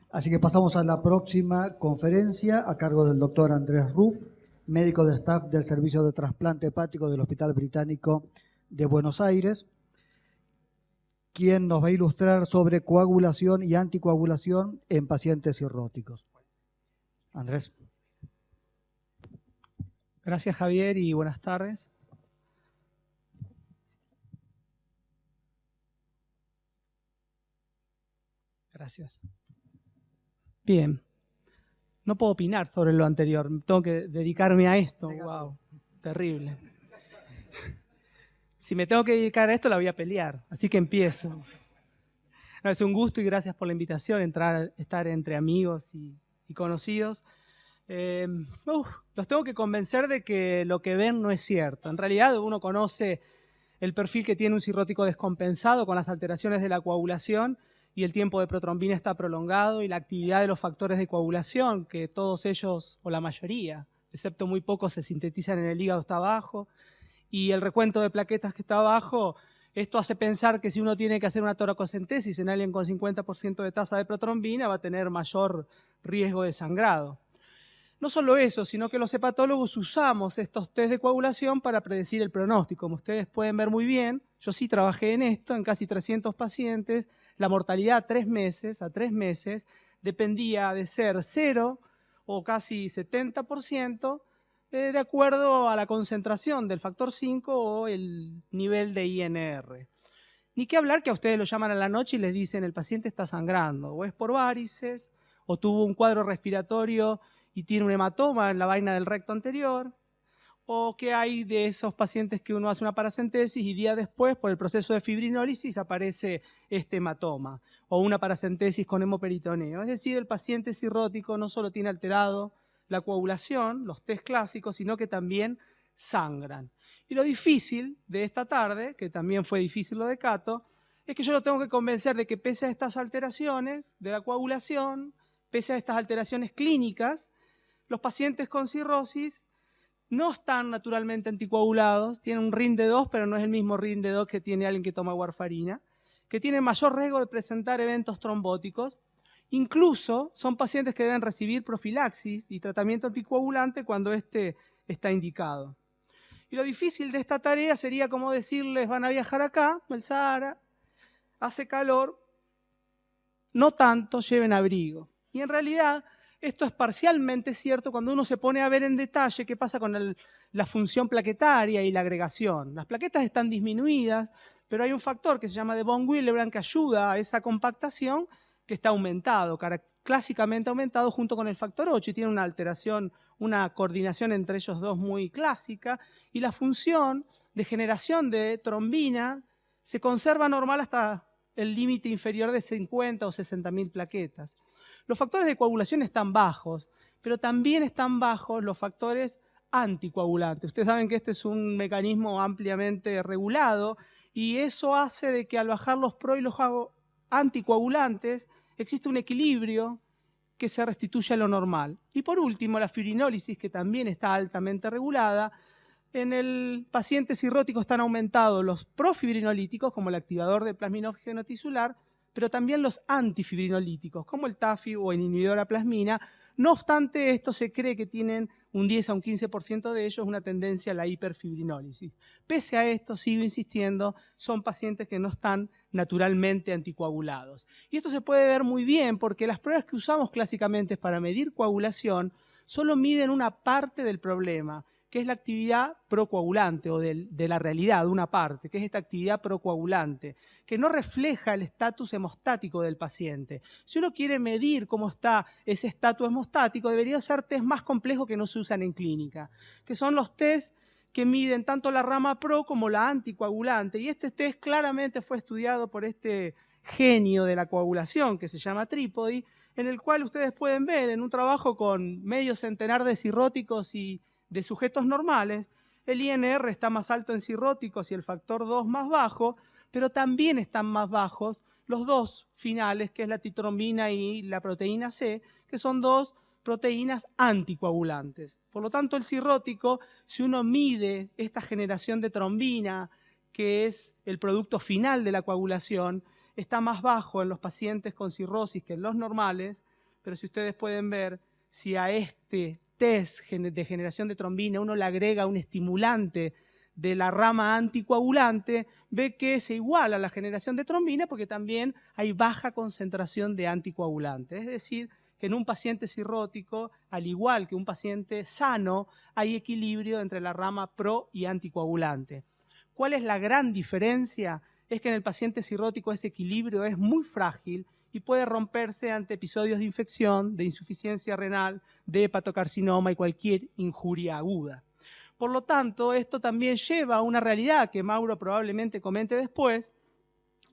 Así que pasamos a la próxima conferencia a cargo del doctor Andrés Ruf, médico de staff del Servicio de Trasplante Hepático del Hospital Británico de Buenos Aires, quien nos va a ilustrar sobre coagulación y anticoagulación en pacientes cirróticos. Andrés. Gracias, Javier, y buenas tardes. Gracias. Bien. No puedo opinar sobre lo anterior. Tengo que dedicarme a esto. Wow, terrible. Si me tengo que dedicar a esto, la voy a pelear. Así que empiezo. No, es un gusto y gracias por la invitación, estar entre amigos y conocidos. Los tengo que convencer de que lo que ven no es cierto. En realidad uno conoce el perfil que tiene un cirrótico descompensado con las alteraciones de la coagulación y el tiempo de protrombina está prolongado y la actividad de los factores de coagulación, que todos ellos, o la mayoría, excepto muy pocos, se sintetizan en el hígado, está bajo, y el recuento de plaquetas que está bajo. Esto hace pensar que si uno tiene que hacer una toracocentesis en alguien con 50% de tasa de protrombina va a tener mayor riesgo de sangrado. No solo eso, sino que los hepatólogos usamos estos test de coagulación para predecir el pronóstico. Como ustedes pueden ver muy bien, yo sí trabajé en esto, en casi 300 pacientes. La mortalidad a 3 meses, dependía de ser 0 o casi 70%, de acuerdo a la concentración del factor 5 o el nivel de INR. Ni que hablar que a ustedes lo llaman a la noche y les dicen el paciente está sangrando, o es por varices, o tuvo un cuadro respiratorio y tiene un hematoma en la vaina del recto anterior, o que hay de esos pacientes que uno hace una paracentesis y días después, por el proceso de fibrinólisis, aparece este hematoma, o una paracentesis con hemoperitoneo. Es decir, el paciente cirrótico no solo tiene alterado la coagulación, los test clásicos, sino que también sangran. Y lo difícil de esta tarde, que también fue difícil lo de Cato, es que yo lo tengo que convencer de que pese a estas alteraciones de la coagulación, pese a estas alteraciones clínicas, los pacientes con cirrosis no están naturalmente anticoagulados, tienen un RIN de 2, pero no es el mismo RIN de 2 que tiene alguien que toma warfarina, que tienen mayor riesgo de presentar eventos trombóticos. Incluso son pacientes que deben recibir profilaxis y tratamiento anticoagulante cuando este está indicado. Y lo difícil de esta tarea sería como decirles, van a viajar acá, al Sahara, hace calor, no tanto, lleven abrigo. Y en realidad esto es parcialmente cierto cuando uno se pone a ver en detalle qué pasa con la función plaquetaria y la agregación. Las plaquetas están disminuidas, pero hay un factor que se llama de von Willebrand que ayuda a esa compactación, que está aumentado, clásicamente aumentado junto con el factor 8 y tiene una alteración, una coordinación entre ellos dos muy clásica, y la función de generación de trombina se conserva normal hasta el límite inferior de 50 o 60.000 plaquetas. Los factores de coagulación están bajos, pero también están bajos los factores anticoagulantes. Ustedes saben que este es un mecanismo ampliamente regulado y eso hace de que al bajar los pro y los anticoagulantes existe un equilibrio que se restituye a lo normal. Y por último, la fibrinólisis, que también está altamente regulada. En el paciente cirrótico están aumentados los profibrinolíticos, como el activador de plasminógeno tisular, pero también los antifibrinolíticos, como el TAFI o el inhibidor de la plasmina. No obstante, esto se cree que tienen un 10 a un 15% de ellos una tendencia a la hiperfibrinólisis. Pese a esto, sigo insistiendo, son pacientes que no están naturalmente anticoagulados. Y esto se puede ver muy bien porque las pruebas que usamos clásicamente para medir coagulación solo miden una parte del problema, que es la actividad procoagulante o de la realidad, una parte, que es esta actividad procoagulante, que no refleja el estatus hemostático del paciente. Si uno quiere medir cómo está ese estatus hemostático, debería ser test más complejos que no se usan en clínica, que son los test que miden tanto la rama pro como la anticoagulante. Y este test claramente fue estudiado por este genio de la coagulación que se llama Trípodi, en el cual ustedes pueden ver en un trabajo con medio centenar de cirróticos y de sujetos normales, el INR está más alto en cirróticos y el factor 2 más bajo, pero también están más bajos los dos finales, que es la titrombina y la proteína C, que son dos proteínas anticoagulantes. Por lo tanto, el cirrótico, si uno mide esta generación de trombina, que es el producto final de la coagulación, está más bajo en los pacientes con cirrosis que en los normales, pero si ustedes pueden ver, si a este test de generación de trombina uno le agrega un estimulante de la rama anticoagulante, ve que se iguala a la generación de trombina porque también hay baja concentración de anticoagulante. Es decir, que en un paciente cirrótico, al igual que un paciente sano, hay equilibrio entre la rama pro y anticoagulante. ¿Cuál es la gran diferencia? Es que en el paciente cirrótico ese equilibrio es muy frágil y puede romperse ante episodios de infección, de insuficiencia renal, de hepatocarcinoma y cualquier injuria aguda. Por lo tanto, esto también lleva a una realidad que Mauro probablemente comente después,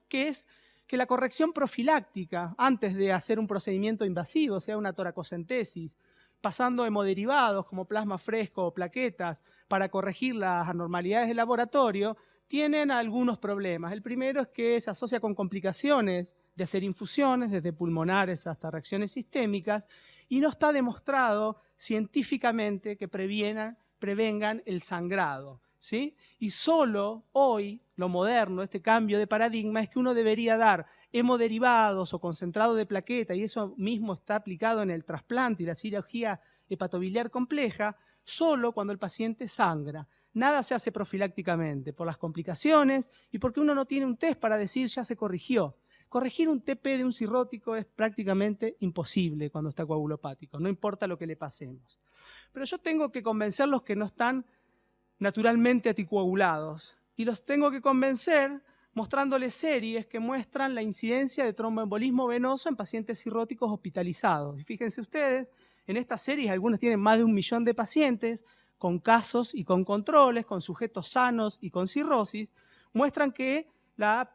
que es que la corrección profiláctica, antes de hacer un procedimiento invasivo, sea una toracocentesis, pasando hemoderivados como plasma fresco o plaquetas para corregir las anormalidades del laboratorio, tienen algunos problemas. El primero es que se asocia con complicaciones de hacer infusiones, desde pulmonares hasta reacciones sistémicas, y no está demostrado científicamente que prevengan el sangrado, ¿sí? Y solo hoy, lo moderno, este cambio de paradigma, es que uno debería dar hemoderivados o concentrado de plaqueta, y eso mismo está aplicado en el trasplante y la cirugía hepatobiliar compleja, solo cuando el paciente sangra. Nada se hace profilácticamente por las complicaciones y porque uno no tiene un test para decir ya se corrigió. Corregir un TP de un cirrótico es prácticamente imposible cuando está coagulopático, no importa lo que le pasemos. Pero yo tengo que convencerlos que no están naturalmente anticoagulados y los tengo que convencer mostrándoles series que muestran la incidencia de tromboembolismo venoso en pacientes cirróticos hospitalizados. Y fíjense ustedes, en estas series algunas tienen más de 1 millón de pacientes con casos y con controles, con sujetos sanos y con cirrosis, muestran que la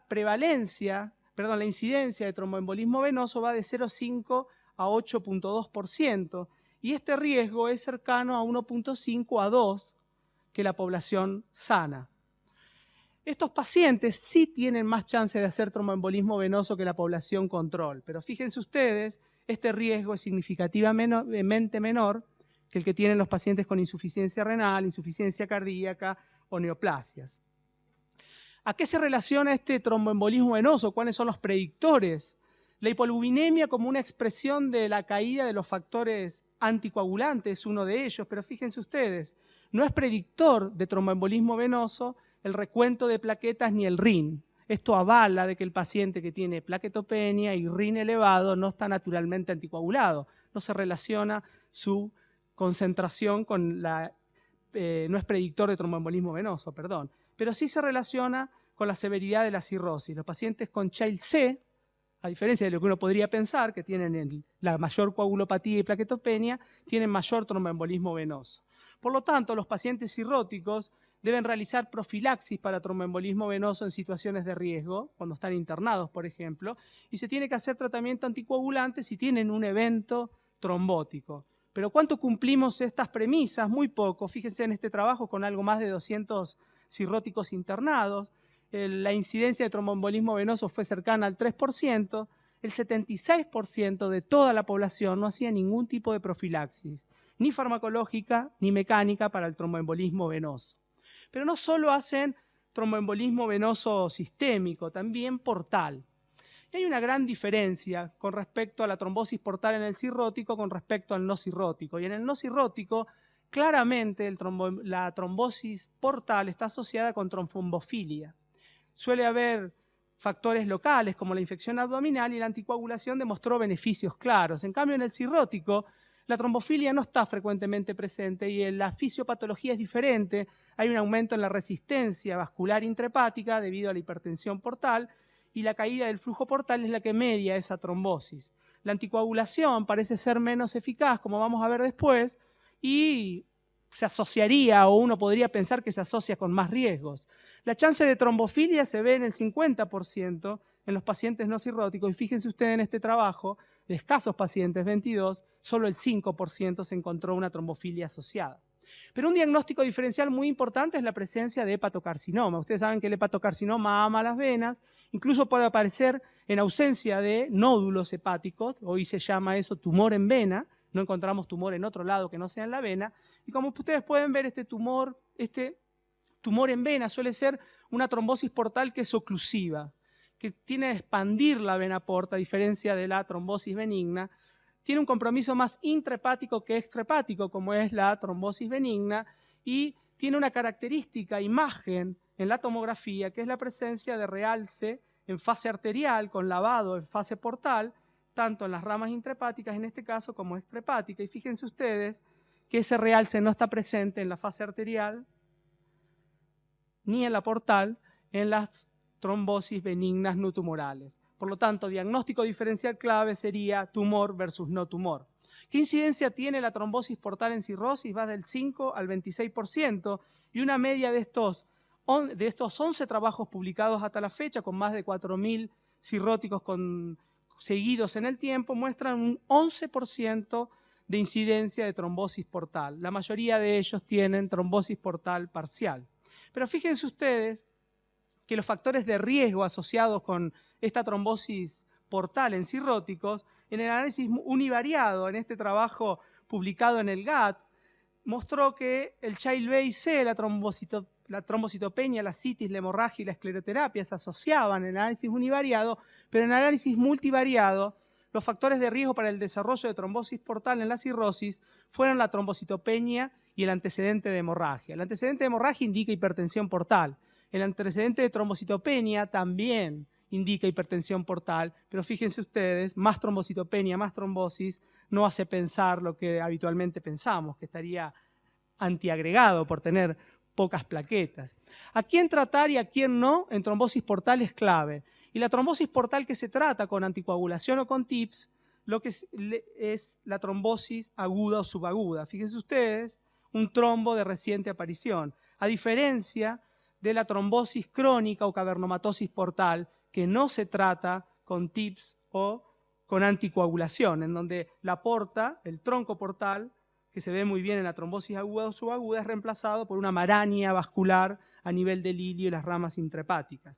incidencia de tromboembolismo venoso va de 0,5 a 8,2%, y este riesgo es cercano a 1,5 a 2 que la población sana. Estos pacientes sí tienen más chance de hacer tromboembolismo venoso que la población control, pero fíjense ustedes, este riesgo es significativamente menor que el que tienen los pacientes con insuficiencia renal, insuficiencia cardíaca o neoplasias. ¿A qué se relaciona este tromboembolismo venoso? ¿Cuáles son los predictores? La hipoalbuminemia como una expresión de la caída de los factores anticoagulantes es uno de ellos, pero fíjense ustedes, no es predictor de tromboembolismo venoso el recuento de plaquetas ni el RIN. Esto avala de que el paciente que tiene plaquetopenia y RIN elevado no está naturalmente anticoagulado, no se relaciona su concentración con la, no es predictor de tromboembolismo venoso, perdón, pero sí se relaciona con la severidad de la cirrosis. Los pacientes con Child-C, a diferencia de lo que uno podría pensar, que tienen la mayor coagulopatía y plaquetopenia, tienen mayor tromboembolismo venoso. Por lo tanto, los pacientes cirróticos deben realizar profilaxis para tromboembolismo venoso en situaciones de riesgo, cuando están internados, por ejemplo, y se tiene que hacer tratamiento anticoagulante si tienen un evento trombótico. Pero ¿cuánto cumplimos estas premisas? Muy poco. Fíjense en este trabajo con algo más de 200 cirróticos internados. La incidencia de tromboembolismo venoso fue cercana al 3%. El 76% de toda la población no hacía ningún tipo de profilaxis, ni farmacológica ni mecánica para el tromboembolismo venoso. Pero no solo hacen tromboembolismo venoso sistémico, también portal. Y hay una gran diferencia con respecto a la trombosis portal en el cirrótico con respecto al no cirrótico. Y en el no cirrótico, claramente la trombosis portal está asociada con trombofilia. Suele haber factores locales como la infección abdominal y la anticoagulación demostró beneficios claros. En cambio, en el cirrótico, la trombofilia no está frecuentemente presente y la fisiopatología es diferente. Hay un aumento en la resistencia vascular intrahepática debido a la hipertensión portal y la caída del flujo portal es la que media esa trombosis. La anticoagulación parece ser menos eficaz, como vamos a ver después, y se asociaría, o uno podría pensar que se asocia con más riesgos. La chance de trombofilia se ve en el 50% en los pacientes no cirróticos, y fíjense ustedes en este trabajo, de escasos pacientes, 22, solo el 5% se encontró una trombofilia asociada. Pero un diagnóstico diferencial muy importante es la presencia de hepatocarcinoma. Ustedes saben que el hepatocarcinoma ama las venas, incluso puede aparecer en ausencia de nódulos hepáticos, hoy se llama eso tumor en vena, no encontramos tumor en otro lado que no sea en la vena, y como ustedes pueden ver, este tumor en vena suele ser una trombosis portal que es oclusiva, que tiene que expandir la vena porta, a diferencia de la trombosis benigna, tiene un compromiso más intrahepático que extrahepático, como es la trombosis benigna, y tiene una característica imagen en la tomografía, que es la presencia de realce en fase arterial con lavado en fase portal, tanto en las ramas intrahepáticas, en este caso, como extrahepática. Y fíjense ustedes que ese realce no está presente en la fase arterial ni en la portal en las trombosis benignas no tumorales. Por lo tanto, diagnóstico diferencial clave sería tumor versus no tumor. ¿Qué incidencia tiene la trombosis portal en cirrosis? Va del 5 al 26%, y una media de estos 11 trabajos publicados hasta la fecha, con más de 4.000 cirróticos seguidos en el tiempo, muestran un 11% de incidencia de trombosis portal. La mayoría de ellos tienen trombosis portal parcial. Pero fíjense ustedes que los factores de riesgo asociados con esta trombosis portal en cirróticos, en el análisis univariado, en este trabajo publicado en el GAT, mostró que el Child B y C, la trombocitopenia, la citis, la hemorragia y la escleroterapia se asociaban en el análisis univariado, pero en el análisis multivariado, los factores de riesgo para el desarrollo de trombosis portal en la cirrosis fueron la trombocitopenia y el antecedente de hemorragia. El antecedente de hemorragia indica hipertensión portal. El antecedente de trombocitopenia también indica hipertensión portal, pero fíjense ustedes, más trombocitopenia, más trombosis, no hace pensar lo que habitualmente pensamos, que estaría antiagregado por tener pocas plaquetas. ¿A quién tratar y a quién no en trombosis portal es clave? Y la trombosis portal que se trata con anticoagulación o con TIPS, lo que es la trombosis aguda o subaguda. Fíjense ustedes, un trombo de reciente aparición. A diferencia de la trombosis crónica o cavernomatosis portal, que no se trata con TIPS o con anticoagulación, en donde la porta, el tronco portal, que se ve muy bien en la trombosis aguda o subaguda, es reemplazado por una maraña vascular a nivel del ilio y las ramas intrahepáticas.